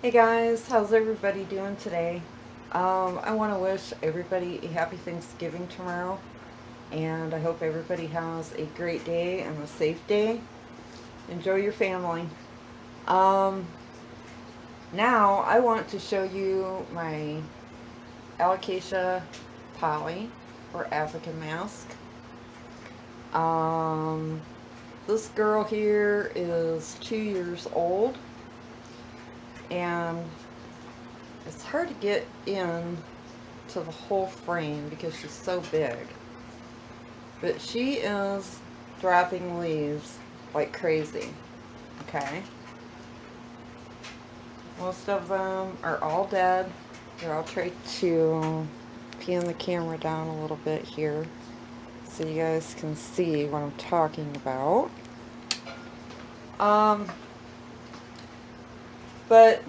Hey guys, how's everybody doing today? I want to wish everybody a happy Thanksgiving tomorrow, and I hope everybody has a great day and a safe day. Enjoy your family. Um, Now, I want to show you my Alocasia poly, or African mask. Um, this girl here is 2 years old, and it's hard to get in to the whole frame because she's so big. But she is dropping leaves like crazy. Okay? Most of them are all dead. Here, I'll try to pan the camera down a little bit here so you guys can see what I'm talking about. Um, but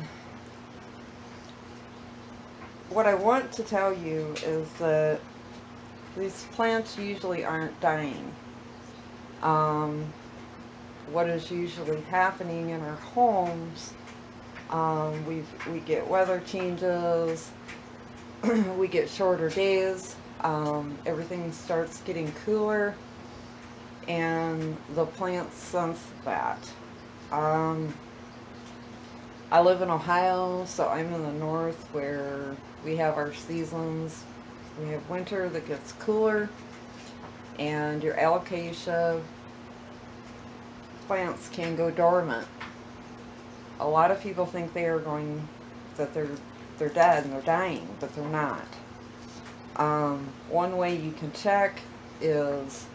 what I want to tell you is that these plants usually aren't dying. Um, what is usually happening in our homes, we get weather changes, we get shorter days, everything starts getting cooler, and the plants sense that. Um, I live in Ohio, so I'm in the north where we have our seasons. We have winter that gets cooler, and your alocasia plants can go dormant. A lot of people think they are going, that they're dead and they're dying, but they're not. One way you can check is,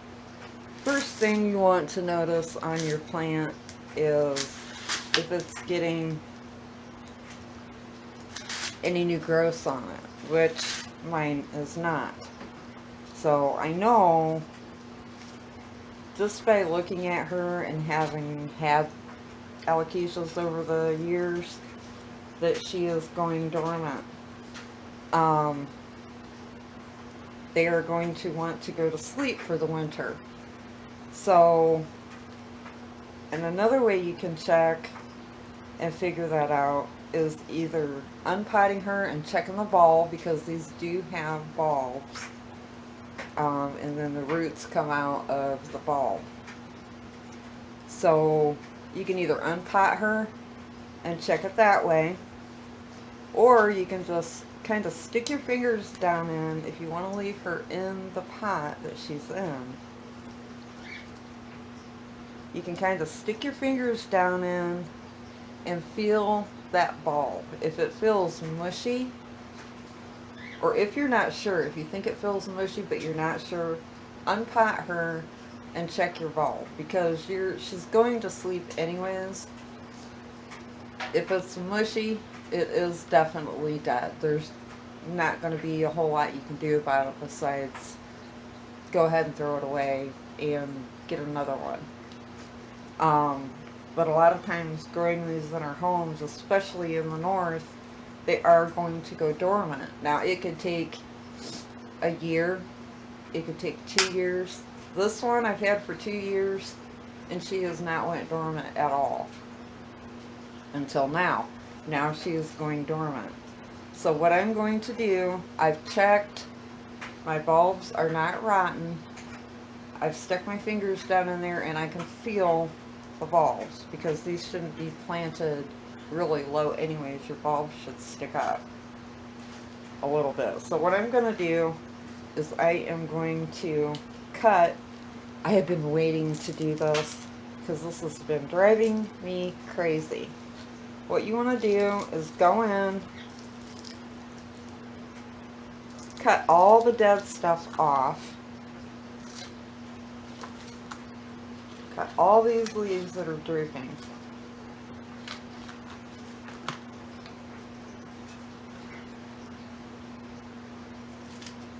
first thing you want to notice on your plant is if it's getting any new growth on it, which mine is not. So I know just by looking at her and having had alocasias over the years that she is going dormant. They are going to want to go to sleep for the winter. So, and another way you can check and figure that out is either unpotting her and checking the bulb, because these do have bulbs, and then the roots come out of the bulb. So you can either unpot her and check it that way, or you can just kind of stick your fingers down in, if you want to leave her in the pot that she's in, you can kind of stick your fingers down in and feel that bulb. If it feels mushy, or if you're not sure, if you think it feels mushy but you're not sure, unpot her and check your bulb, because she's going to sleep anyways. If it's mushy, it is definitely dead. There's not going to be a whole lot you can do about it besides go ahead and throw it away and get another one. But a lot of times growing these in our homes, especially in the north, they are going to go dormant. Now it could take a year, it could take 2 years. This one I've had for 2 years, and she has not went dormant at all until now. Now she is going dormant. So what I'm going to do, I've checked, my bulbs are not rotten. I've stuck my fingers down in there and I can feel the bulbs, because these shouldn't be planted really low anyways. Your bulbs should stick up a little bit. So what I'm going to do is I am going to cut. I have been waiting to do this because this has been driving me crazy. What you want to do is go in, cut all the dead stuff off, cut all these leaves that are drooping.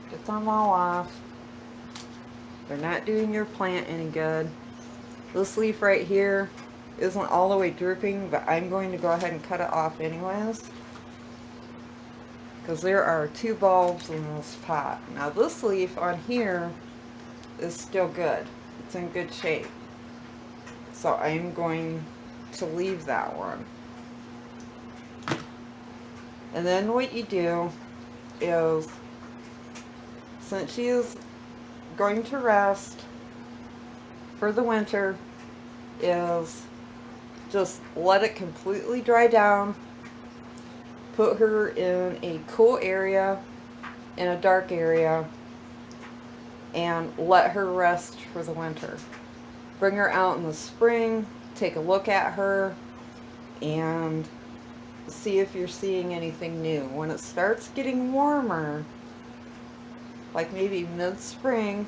Get them all off. They're not doing your plant any good. This leaf right here isn't all the way drooping, but I'm going to go ahead and cut it off anyways, because there are 2 bulbs in this pot. Now this leaf on here is still good. It's in good shape. So I'm going to leave that one. And then what you do is, since she is going to rest for the winter, is just let it completely dry down. Put her in a cool area, in a dark area, and let her rest for the winter. Bring her out in the spring, take a look at her, and see if you're seeing anything new. When it starts getting warmer, like maybe mid-spring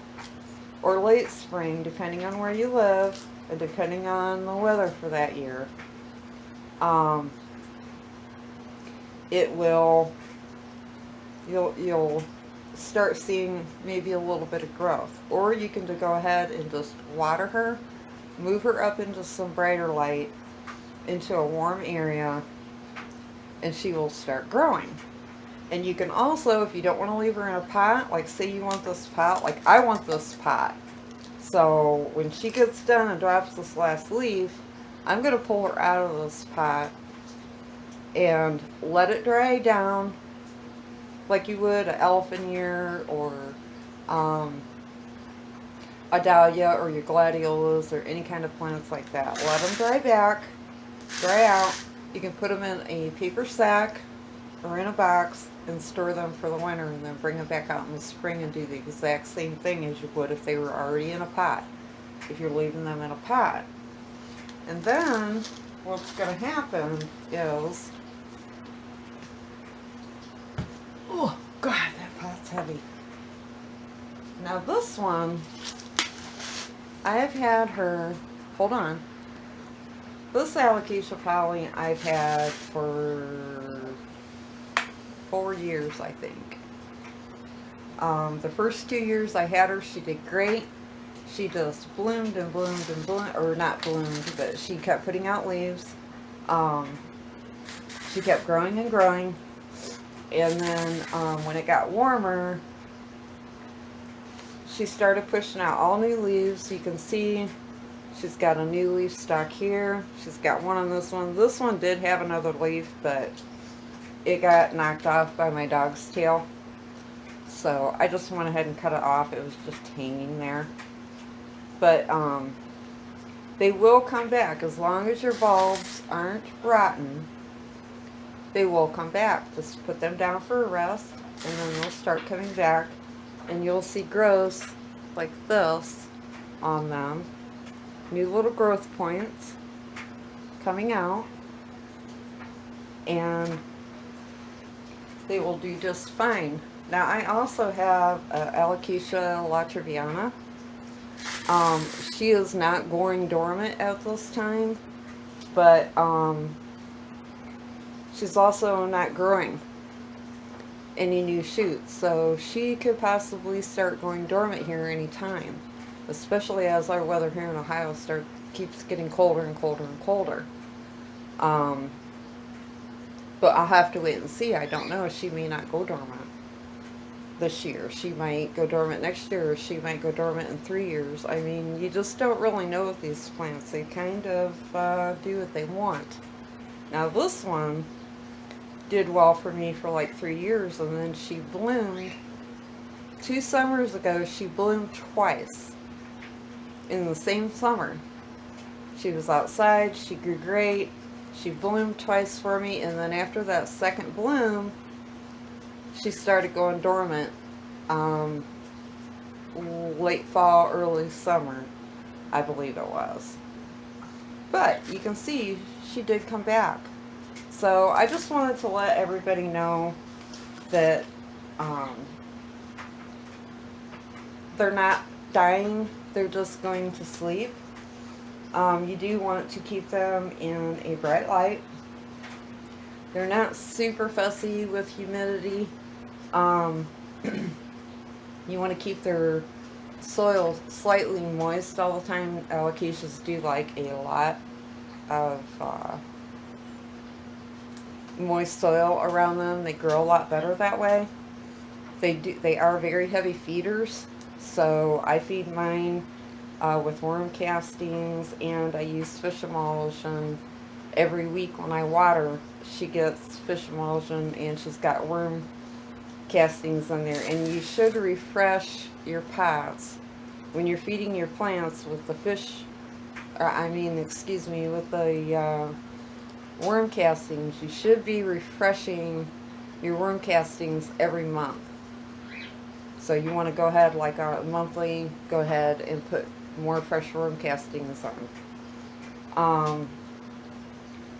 or late spring, depending on where you live and depending on the weather for that year, it will, you'll start seeing maybe a little bit of growth. Or you can go ahead and just water her, move her up into some brighter light, into a warm area, and she will start growing. And you can also, if you don't want to leave her in a pot, like say you want this pot, like I want this pot. So when she gets done and drops this last leaf, I'm going to pull her out of this pot and let it dry down like you would an elephant ear or a dahlia or your gladiolas or any kind of plants like that. Let them dry out. You can put them in a paper sack or in a box and store them for the winter, and then bring them back out in the spring and do the exact same thing as you would if they were already in a pot, if you're leaving them in a pot. And then what's going to happen is, oh God, that pot's heavy. Now this one, I've had her, hold on, this Alocasia Polly I've had for 4 years, I think. The first 2 years I had her, she did great. She just bloomed and bloomed and bloomed, or not bloomed, but she kept putting out leaves. She kept growing and growing. And then when it got warmer, she started pushing out all new leaves. You can see she's got a new leaf stalk here. She's got one on this one. This one did have another leaf, but it got knocked off by my dog's tail. So I just went ahead and cut it off. It was just hanging there. But they will come back. As long as your bulbs aren't rotten, they will come back. Just put them down for a rest, and then they'll start coming back. And you'll see growth like this on them. New little growth points coming out. And they will do just fine. Now I also have Alocasia latreviana. She is not going dormant at this time, but she's also not growing any new shoots, so she could possibly start going dormant here any time, especially as our weather here in Ohio keeps getting colder and colder and colder. But I'll have to wait and see. I don't know. She may not go dormant this year. She might go dormant next year, or she might go dormant in 3 years. I mean, you just don't really know with these plants. They kind of do what they want. Now this one did well for me for like 3 years, and then she bloomed. 2 summers ago, she bloomed twice in the same summer. She was outside. She grew great. She bloomed twice for me, and then after that second bloom, she started going dormant late fall, early summer, I believe it was. But you can see she did come back. So I just wanted to let everybody know that they're not dying, they're just going to sleep. You do want to keep them in a bright light. They're not super fussy with humidity. You want to keep their soil slightly moist all the time. Alocasias do like a lot of moist soil around them. They grow a lot better that way. They are very heavy feeders, so I feed mine with worm castings, and I use fish emulsion every week when I water, she gets fish emulsion and she's got worm castings in there. And you should refresh your pots when you're feeding your plants with the fish, excuse me, with the worm castings. You should be refreshing your worm castings every month. So you want to go ahead, like monthly, go ahead and put more fresh worm castings on.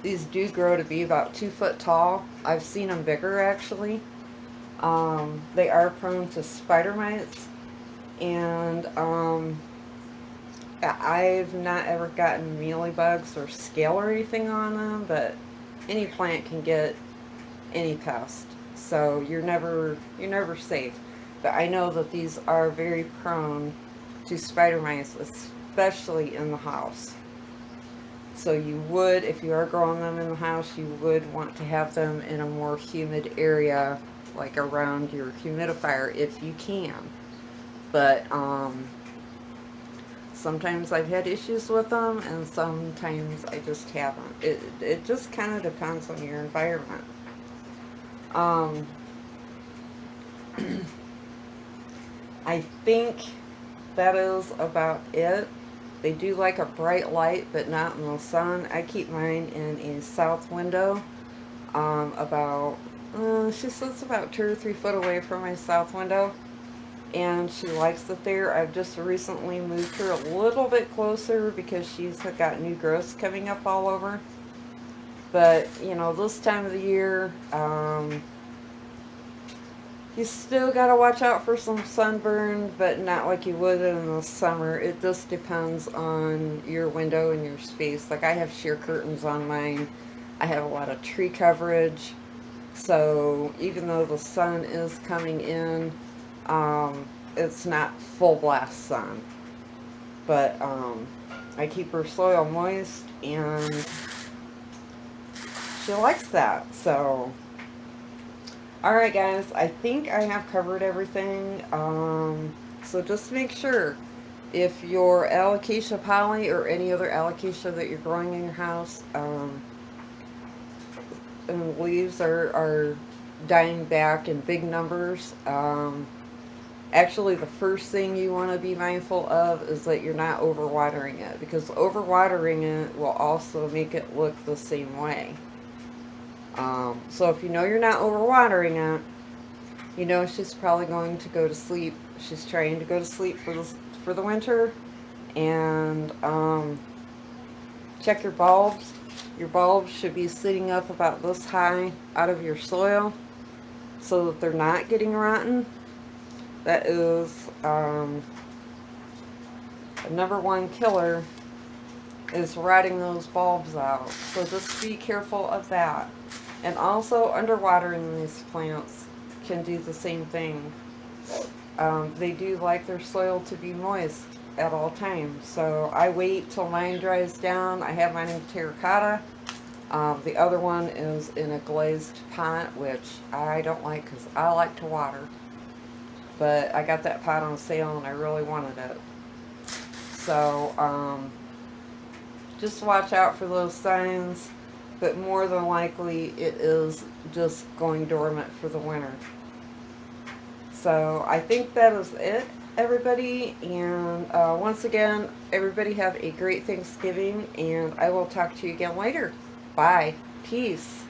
These do grow to be about 2 foot tall. I've seen them bigger actually. They are prone to spider mites, and I've not ever gotten mealybugs or scale or anything on them, but any plant can get any pest, so you're never safe. But I know that these are very prone to spider mites, especially in the house. So you would, if you are growing them in the house, you would want to have them in a more humid area, like around your humidifier if you can. But sometimes I've had issues with them, and sometimes I just haven't. It just kind of depends on your environment. Um, I think that is about it. They do like a bright light, but not in the sun. I keep mine in a south window. She sits about 2 or 3 foot away from my south window, and she likes it there. I've just recently moved her a little bit closer because she's got new growths coming up all over. But, this time of the year, you still got to watch out for some sunburn, but not like you would in the summer. It just depends on your window and your space. Like, I have sheer curtains on mine. I have a lot of tree coverage. So even though the sun is coming in, it's not full blast sun. But I keep her soil moist, and she likes that. So, alright guys, I think I have covered everything. So just make sure, if your Alocasia poly or any other Alocasia that you're growing in your house, and leaves are dying back in big numbers, actually the first thing you want to be mindful of is that you're not overwatering it, because overwatering it will also make it look the same way. So if you know you're not overwatering it, you know she's probably going to go to sleep. She's trying to go to sleep for the winter. And check your bulbs. Your bulbs should be sitting up about this high out of your soil so that they're not getting rotten. That is the number one killer, is rotting those bulbs out. So just be careful of that. And also, underwatering these plants can do the same thing. They do like their soil to be moist at all times. So I wait till mine dries down. I have mine in terracotta. The other one is in a glazed pot, which I don't like because I like to water. But I got that pot on sale and I really wanted it. So just watch out for those signs. But more than likely it is just going dormant for the winter. So I think that is it, everybody. And once again, everybody have a great Thanksgiving, and I will talk to you again later. Bye. Peace.